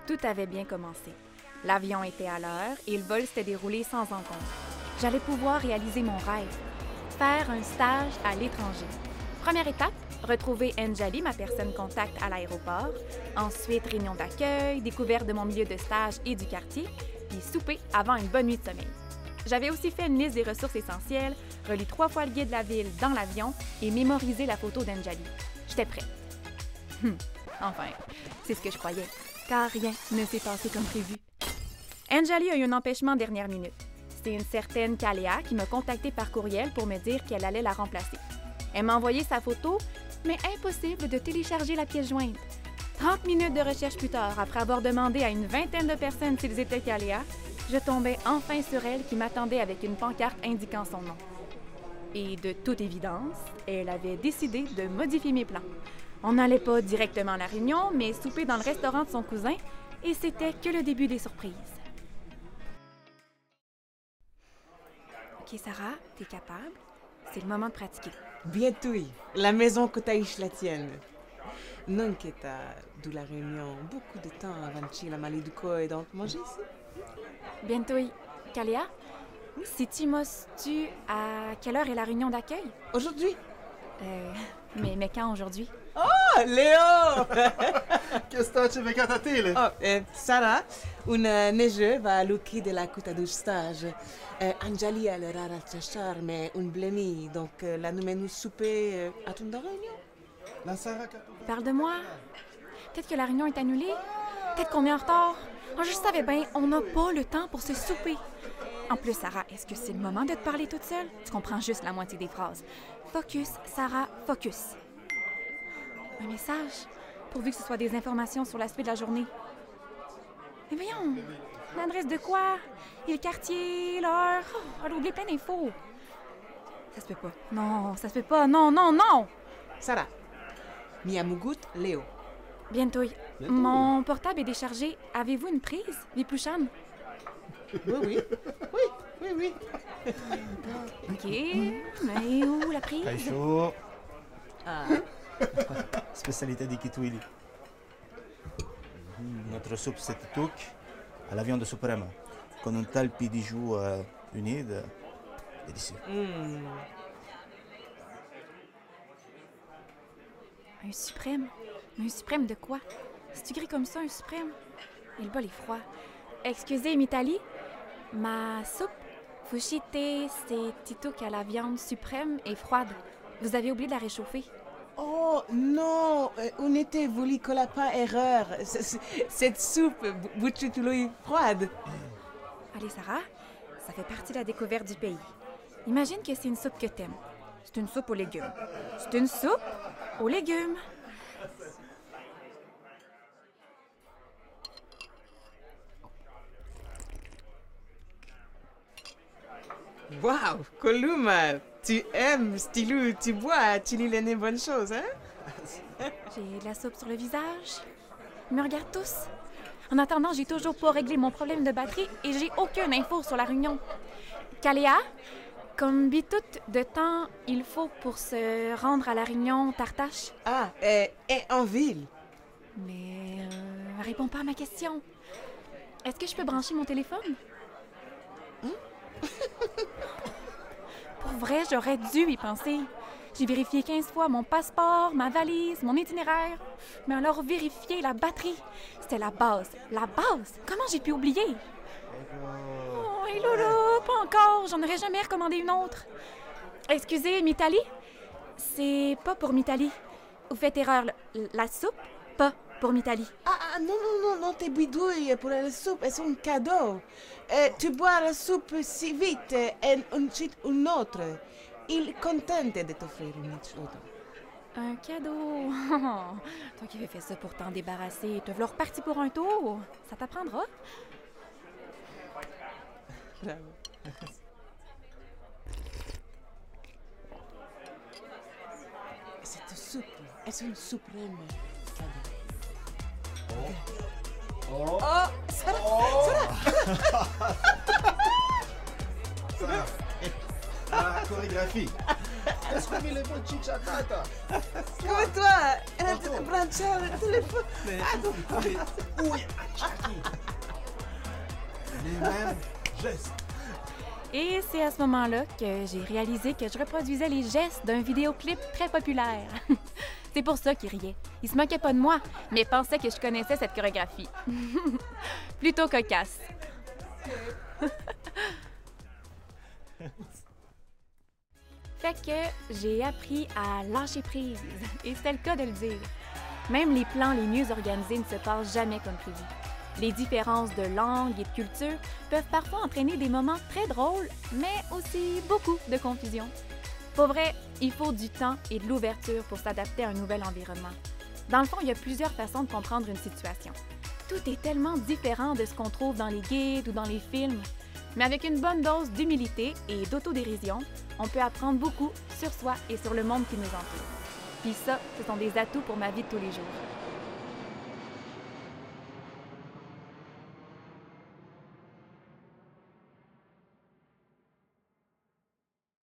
Tout avait bien commencé. L'avion était à l'heure et le vol s'était déroulé sans encombre. J'allais pouvoir réaliser mon rêve, faire un stage à l'étranger. Première étape, retrouver Anjali, ma personne contact à l'aéroport. Ensuite, réunion d'accueil, découverte de mon milieu de stage et du quartier, puis souper avant une bonne nuit de sommeil. J'avais aussi fait une liste des ressources essentielles, relu 3 fois le guide de la ville dans l'avion et mémorisé la photo d'Anjali. J'étais prête. Enfin, c'est ce que je croyais, car rien ne s'est passé comme prévu. Anjali a eu un empêchement dernière minute. C'est une certaine Kaléa qui m'a contactée par courriel pour me dire qu'elle allait la remplacer. Elle m'a envoyé sa photo, mais impossible de télécharger la pièce jointe. 30 minutes de recherche plus tard, après avoir demandé à une vingtaine de personnes s'ils étaient Kaléa, je tombais enfin sur elle qui m'attendait avec une pancarte indiquant son nom. Et de toute évidence, elle avait décidé de modifier mes plans. On n'allait pas directement à la réunion, mais souper dans le restaurant de son cousin, et c'était que le début des surprises. OK, Sarah, t'es capable? C'est le moment de pratiquer. Bientôt, la maison que t'aïches la tienne. Non que t'as d'où la réunion beaucoup de temps avant de chier la maléduco et donc manger ici. Bientôt, Kaléa, si tu m'oses-tu à quelle heure est la réunion d'accueil? Aujourd'hui. Mais quand aujourd'hui? Oh, Léo! Che sta cercando? Oh, Sarah, una neige va all'occhi della cuta du stage. Anjali a l'air à chercher, mais un blemi, donc la nous souper à ton réunion. La Sarah Parle de moi. Peut-être que la réunion est annulée. Peut-être qu'on est en retard. Oh, je savais bien, on n'a pas le temps pour se souper. En plus, Sarah, est-ce que c'est le moment de te parler toute seule? Tu comprends juste la moitié des phrases. Focus, Sarah, focus. Un message, pourvu que ce soit des informations sur la suite de la journée. Mais voyons, l'adresse de quoi? Et le quartier, l'heure? Oh, elle a oublié plein d'infos. Ça se peut pas. Non, ça se peut pas. Non, non, non! Sarah, Miamugut, Léo. Bientôt. Mon portable est déchargé. Avez-vous une prise, Vipushan? Oui. OK, mais où la prise? Kaisho. Ah. Spécialité di Kitwili. Notre soupe c'est touk à la viande suprême. Con un talpi di joux humide. Délicieux. Un suprême? Mais un suprême de quoi? C'est-tu gris comme ça, un suprême? Et le bol est froid. Excusez, Mitali, ma soupe fushite c'est titouk à la viande suprême et froide. Vous avez oublié de la réchauffer. Oh non, on était voulu qu'on n'a pas erreur. Cette soupe, bouche-toulouille froide. Allez, Sarah, ça fait partie de la découverte du pays. Imagine que c'est une soupe que t'aimes. C'est une soupe aux légumes. C'est une soupe aux légumes. Wow, Koluma, tu aimes, Stilou, tu bois, tu lis les bonnes choses, hein? J'ai de la soupe sur le visage. Ils me regardent tous. En attendant, j'ai toujours pas réglé mon problème de batterie et j'ai aucune info sur la réunion. Kaléa, combien de temps il faut pour se rendre à la réunion Tartache? Ah, et en ville. Mais réponds pas à ma question. Est-ce que je peux brancher mon téléphone? Pour vrai, j'aurais dû y penser. J'ai vérifié 15 fois mon passeport, ma valise, mon itinéraire. Mais alors vérifier la batterie, c'était la base. La base? Comment j'ai pu oublier? Oh, et Loulou, pas encore. J'en aurais jamais recommandé une autre. Excusez, Mitali? C'est pas pour Mitali. Vous faites erreur. La soupe, pas pour Mitali. Ah, non, tes bidouilles pour la soupe, c'est un cadeau. Tu bois la soupe si vite et ensuite une autre. Il est content de t'offrir une autre. Un cadeau. Toi qui avais fait ça pour t'en débarrasser, te v'là reparti pour un tour. Ça t'apprendra. Bravo. Cette soupe, est une suprême cadeau. Oh, La chorégraphie. Assumi le muchacha tata. Come toi, abbracciare il telefono. Oui, les mêmes gestes. Et c'est à ce moment-là que j'ai réalisé que je reproduisais les gestes d'un vidéoclip très populaire. C'est pour ça qu'il riait. Il se moquait pas de moi, mais pensait que je connaissais cette chorégraphie. Plutôt cocasse. Fait que j'ai appris à lâcher prise, et c'était le cas de le dire. Même les plans les mieux organisés ne se passent jamais comme prévu. Les différences de langue et de culture peuvent parfois entraîner des moments très drôles, mais aussi beaucoup de confusion. Pour vrai, il faut du temps et de l'ouverture pour s'adapter à un nouvel environnement. Dans le fond, il y a plusieurs façons de comprendre une situation. Tout est tellement différent de ce qu'on trouve dans les guides ou dans les films. Mais avec une bonne dose d'humilité et d'autodérision, on peut apprendre beaucoup sur soi et sur le monde qui nous entoure. Puis ça, ce sont des atouts pour ma vie de tous les jours.